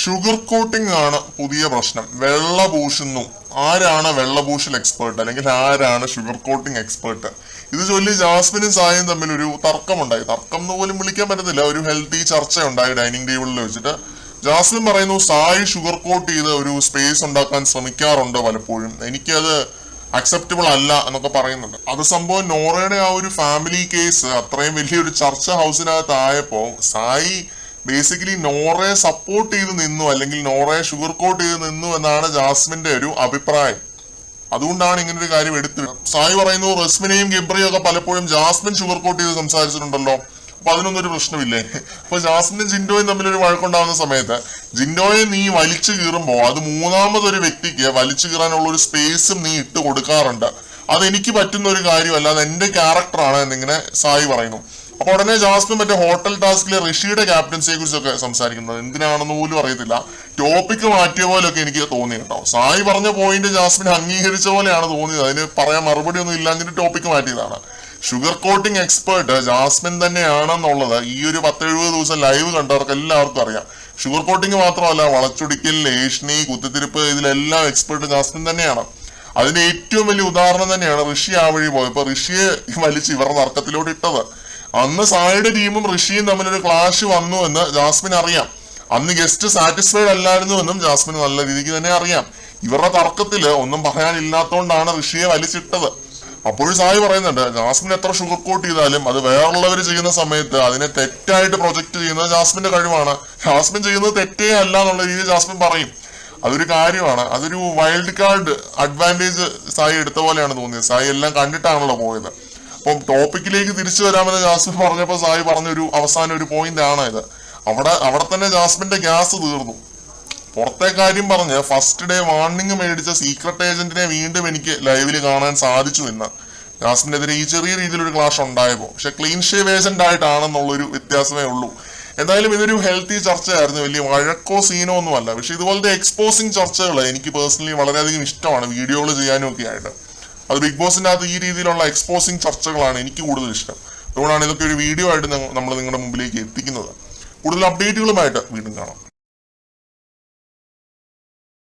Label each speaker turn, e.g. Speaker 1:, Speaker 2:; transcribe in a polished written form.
Speaker 1: Sugar coating ആണ് പുതിയ പ്രശ്നം. വെള്ള പൂശുന്നു. ആരാണ് വെള്ളപൂശൽ എക്സ്പേർട്ട്, അല്ലെങ്കിൽ ആരാണ് ഷുഗർ കോട്ടിംഗ് എക്സ്പേർട്ട്? ഇത് ചൊല്ലി ജാസ്മിനും സായും തമ്മിൽ ഒരു തർക്കമുണ്ടായി. തർക്കം എന്ന് പോലും വിളിക്കാൻ പറ്റത്തില്ല, ഒരു ഹെൽത്തി ചർച്ചയുണ്ടായി ഡൈനിങ് ടേബിളിൽ വെച്ചിട്ട്. ജാസ്മിൻ പറയുന്നു സായി ഷുഗർ കോട്ട് ചെയ്ത് ഒരു സ്പേസ് ഉണ്ടാക്കാൻ ശ്രമിക്കാറുണ്ട് പലപ്പോഴും, എനിക്കത് അക്സെപ്റ്റബിൾ അല്ല എന്നൊക്കെ പറയുന്നുണ്ട്. അത് സംഭവം നോറയുടെ ആ ഒരു ഫാമിലി കേസ് അത്രയും വലിയൊരു ചർച്ച ഹൗസിനകത്ത് ആയപ്പോ സായി ബേസിക്കലി നോറയെ സപ്പോർട്ട് ചെയ്ത് നിന്നു, അല്ലെങ്കിൽ നോറയെ ഷുഗർ കോട്ട് ചെയ്ത് നിന്നു എന്നാണ് ജാസ്മിന്റെ ഒരു അഭിപ്രായം. അതുകൊണ്ടാണ് ഇങ്ങനെ ഒരു കാര്യം എടുത്തത്. സായി പറയുന്നു റസ്മിനെയും ഗബ്രിയും ഒക്കെ പലപ്പോഴും ജാസ്മിൻ ഷുഗർ കോട്ട് ചെയ്ത് സംസാരിച്ചിട്ടുണ്ടല്ലോ, അപ്പൊ അതിനൊന്നും ഒരു പ്രശ്നമില്ലേ? അപ്പൊ ജാസ്മിനും ജിൻഡോയും തമ്മിലൊരു വഴക്കുണ്ടാകുന്ന സമയത്ത് ജിൻഡോയെ നീ വലിച്ചു കീറുമ്പോ അത് മൂന്നാമതൊരു വ്യക്തിക്ക് വലിച്ചു കീറാനുള്ള ഒരു സ്പേസും നീ ഇട്ട് കൊടുക്കാറുണ്ട്. അതെനിക്ക് പറ്റുന്ന ഒരു കാര്യമല്ല, അത് എന്റെ ക്യാരക്ടറാണ് എന്നിങ്ങനെ സായി പറയുന്നു. അപ്പൊ ഉടനെ ജാസ്മിൻ മറ്റേ ഹോട്ടൽ ടാസ്കിലെ ഋഷിയുടെ ക്യാപ്റ്റൻസിയെ കുറിച്ചൊക്കെ സംസാരിക്കുന്നത് എന്തിനാണെന്ന് പോലും അറിയത്തില്ല. ടോപ്പിക്ക് മാറ്റിയ പോലൊക്കെ എനിക്ക് തോന്നി കേട്ടോ. സായി പറഞ്ഞ പോയിന്റ് ജാസ്മിൻ അംഗീകരിച്ച പോലെയാണ് തോന്നിയത്, അതിന് പറയാൻ മറുപടി ഒന്നും ഇല്ലാഞ്ഞിട്ട് ടോപ്പിക്ക് മാറ്റിയതാണ്. ഷുഗർ കോട്ടിംഗ് എക്സ്പേർട്ട് ജാസ്മിൻ തന്നെയാണെന്നുള്ളത് ഈ ഒരു 10-70 ദിവസം ലൈവ് കണ്ടവർക്ക് എല്ലാവർക്കും അറിയാം. ഷുഗർ കോട്ടിംഗ് മാത്രമല്ല, വളച്ചൊടിക്കൽ, ഏഷ്ണി, കുത്തിത്തിരിപ്പ്, ഇതിലെല്ലാം എക്സ്പേർട്ട് ജാസ്മിൻ തന്നെയാണ്. അതിന്റെ ഏറ്റവും വലിയ ഉദാഹരണം തന്നെയാണ് ഋഷി ആ വഴി പോയപ്പോ ഋഷിയെ വലിച്ച് ഇവരുടെ തർക്കത്തിലോട്ട് ഇട്ടത്. അന്ന് സായിയുടെ ടീമും ഋഷിയും തമ്മിലൊരു ക്ലാഷ് വന്നു എന്ന് ജാസ്മിൻ അറിയാം. അന്ന് ഗസ്റ്റ് സാറ്റിസ്ഫൈഡ് അല്ലായിരുന്നു എന്നും ജാസ്മിന് നല്ല രീതിക്ക് തന്നെ അറിയാം. ഇവരുടെ തർക്കത്തില് ഒന്നും പറയാനില്ലാത്തോണ്ടാണ് ഋഷിയെ വലിച്ചിട്ടത്. അപ്പോഴും സായി പറയുന്നുണ്ട് ജാസ്മിൻ എത്ര ഷുഗർ കോട്ട് ചെയ്താലും അത് വേറുള്ളവർ ചെയ്യുന്ന സമയത്ത് അതിനെ തെറ്റായിട്ട് പ്രൊജക്ട് ചെയ്യുന്നത് ജാസ്മിന്റെ കഴിവാണ്. ജാസ്മിൻ ചെയ്യുന്നത് തെറ്റേ അല്ല എന്നുള്ള രീതിയിൽ ജാസ്മിൻ പറയും. അതൊരു കാര്യമാണ്, അതൊരു വൈൽഡ് കാർഡ് അഡ്വാൻറ്റേജ് സായി എടുത്ത പോലെയാണ് തോന്നിയത്. സായി എല്ലാം കണ്ടിട്ടാണല്ലോ പോയത്. അപ്പം ടോപ്പിക്കിലേക്ക് തിരിച്ചു വരാമെന്ന് ജാസ്മിൻ പറഞ്ഞപ്പോൾ സായി പറഞ്ഞൊരു അവസാന ഒരു പോയിന്റ് ആണ് ഇത്. അവിടെ തന്നെ ജാസ്മിന്റെ ഗ്യാസ് തീർന്നു. പുറത്തെ കാര്യം പറഞ്ഞ് ഫസ്റ്റ് ഡേ വാർണിംഗ് മേടിച്ച സീക്രട്ട് ഏജന്റിനെ വീണ്ടും എനിക്ക് ലൈവില് കാണാൻ സാധിച്ചു എന്ന്. ജാസ്മിനെതിരെ ഈ ചെറിയ രീതിയിലൊരു ക്ലാഷ് ഉണ്ടായപ്പോ, പക്ഷെ ക്ലീൻ ഷേവ് ഏജന്റ് ആയിട്ടാണെന്നുള്ളൊരു വ്യത്യാസമേ ഉള്ളൂ. എന്തായാലും ഇതൊരു ഹെൽത്തി ചർച്ചയായിരുന്നു, വലിയ വഴക്കോ സീനോ ഒന്നുമല്ല. പക്ഷെ ഇതുപോലത്തെ എക്സ്പോസിങ് ചർച്ചകൾ എനിക്ക് പേഴ്സണലി വളരെയധികം ഇഷ്ടമാണ്, വീഡിയോകൾ ചെയ്യാനും ഒക്കെ ആയിട്ട്. അത് ബിഗ് ബോസിന്റെ അകത്ത് ഈ രീതിയിലുള്ള എക്സ്പോസിങ് ചർച്ചകളാണ് എനിക്ക് കൂടുതൽ ഇഷ്ടം. അതുകൊണ്ടാണ് ഇതൊക്കെ ഒരു വീഡിയോ ആയിട്ട് നമ്മൾ നിങ്ങളുടെ മുമ്പിലേക്ക് എത്തിക്കുന്നത്. കൂടുതൽ അപ്ഡേറ്റുകളുമായിട്ട് വീണ്ടും കാണാം.